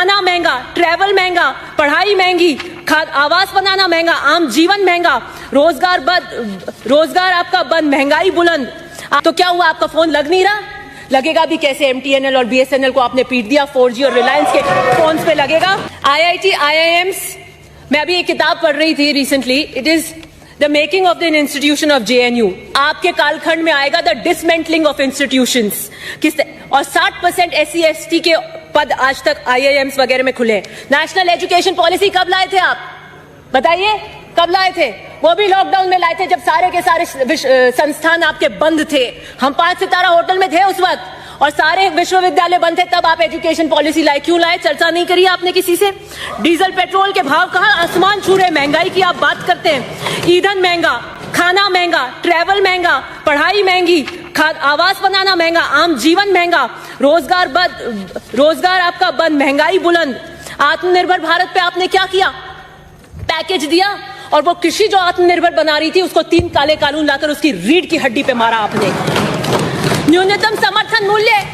खाना महंगा, ट्रैवल महंगा, पढ़ाई महंगी, आवास बनाना महंगा, आम जीवन महंगा, रोजगार आपका बंद, महंगाई बुलंद। तो क्या हुआ, आपका फोन लग नहीं रहा? लगेगा भी कैसे? MTNL और BSNL को आपने पीट दिया, 4G और रिलायंस के फोन्स पे लगेगा। IIT, IIMs, मैं अभी एक किताब पढ़ रही थी recently, it is the making of the institution of JNU। आपके कालखंड में आएगा द डिसमेंटलिंग ऑफ इंस्टीट्यूशंस। और 60% SC ST के पद आज तक IIMs वगैरह में खुले। नेशनल एजुकेशन पॉलिसी कब लाए थे आप? बताइए, कब लाए थे? वो भी लॉकडाउन में लाए थे, जब सारे के सारे संस्थान आपके बंद थे। हम 5 सितारा होटल में थे उस वक्त, और सारे विश्वविद्यालय बंद थे, तब आप एजुकेशन पॉलिसी लाए। क्यों लाए? चर्चा नहीं करी आपने किसी से? डीजल पेट्रोल के भाव कहां आसमान छू रहे, महंगाई की आप बात करते हैं। ईंधन महंगा, खाना महंगा, ट्रैवल महंगा, पढ़ाई महंगी, आवास बनाना महंगा, आम जीवन महंगा, रोजगार आपका बंद, महंगाई बुलंद। आत्मनिर्भर भारत पे आपने क्या किया? पैकेज दिया, और वो कृषि जो आत्मनिर्भर बना रही थी उसको 3 काले कानून लाकर उसकी रीढ़ की हड्डी पे मारा आपने। न्यूनतम समर्थन मूल्य,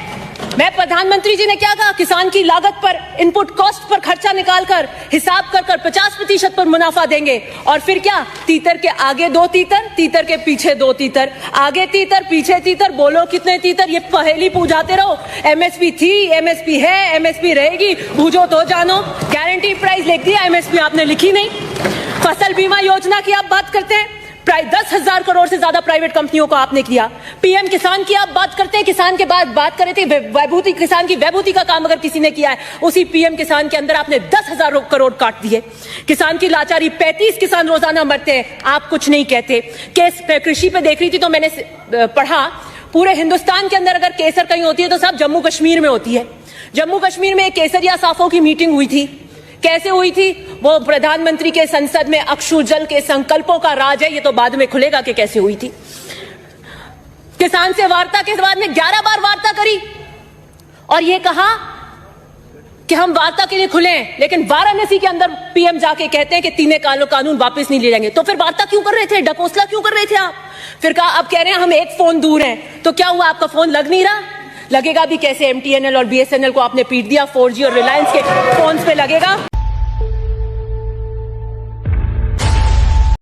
मैं प्रधानमंत्री जी ने क्या कहा? किसान की लागत पर, इनपुट कॉस्ट पर खर्चा निकालकर हिसाब कर 50% पर मुनाफा देंगे। और फिर क्या? तीतर के आगे 2 तीतर, तीतर के पीछे 2 तीतर, आगे तीतर पीछे तीतर, बोलो कितने तीतर? ये पहेली पूछाते रहो। MSP थी, MSP है, MSP रहेगी, बूझो तो जानो। गारंटी प्राइस लिख दिया, MSP आपने लिखी नहीं। फसल बीमा योजना की आप बात करते हैं, 10,000 करोड़ से ज्यादा प्राइवेट कंपनियों को आपने किया। PM किसान की आप बात करते हैं, किसान के बाद बात कर रहे थे वैभूति, किसान की वैभूति का काम अगर किसी ने किया है, उसी PM किसान के अंदर आपने 10,000 करोड़ काट दिए। किसान की लाचारी, 35 किसान रोजाना मरते हैं, आप कुछ नहीं कहते। केस कृषि पे देख रही थी तो मैंने पढ़ा, पूरे हिंदुस्तान के अंदर अगर केसर कहीं होती है तो सब जम्मू कश्मीर में होती है। जम्मू कश्मीर में एक केसरिया साफों की मीटिंग हुई थी। कैसे हुई थी? वो प्रधानमंत्री के संसद में अक्षु जल के संकल्पों का राज है, ये तो बाद में खुलेगा कि कैसे हुई थी। किसान से वार्ता के बाद में 11 बार वार्ता करी और ये कहा कि हम वार्ता के लिए खुले हैं, लेकिन वाराणसी के अंदर PM जाके कहते हैं कि 3 कानून वापस नहीं ले जाएंगे। तो फिर वार्ता क्यों कर रहे थे? ढकोसला क्यों कर रहे थे आप? फिर कहा, अब कह रहे हैं हम एक फोन दूर हैं। तो क्या हुआ, आपका फोन लग नहीं रहा? लगेगा भी कैसे? MTNL और BSNL को आपने पीट दिया, 4G और रिलायंस के फोन्स पे लगेगा।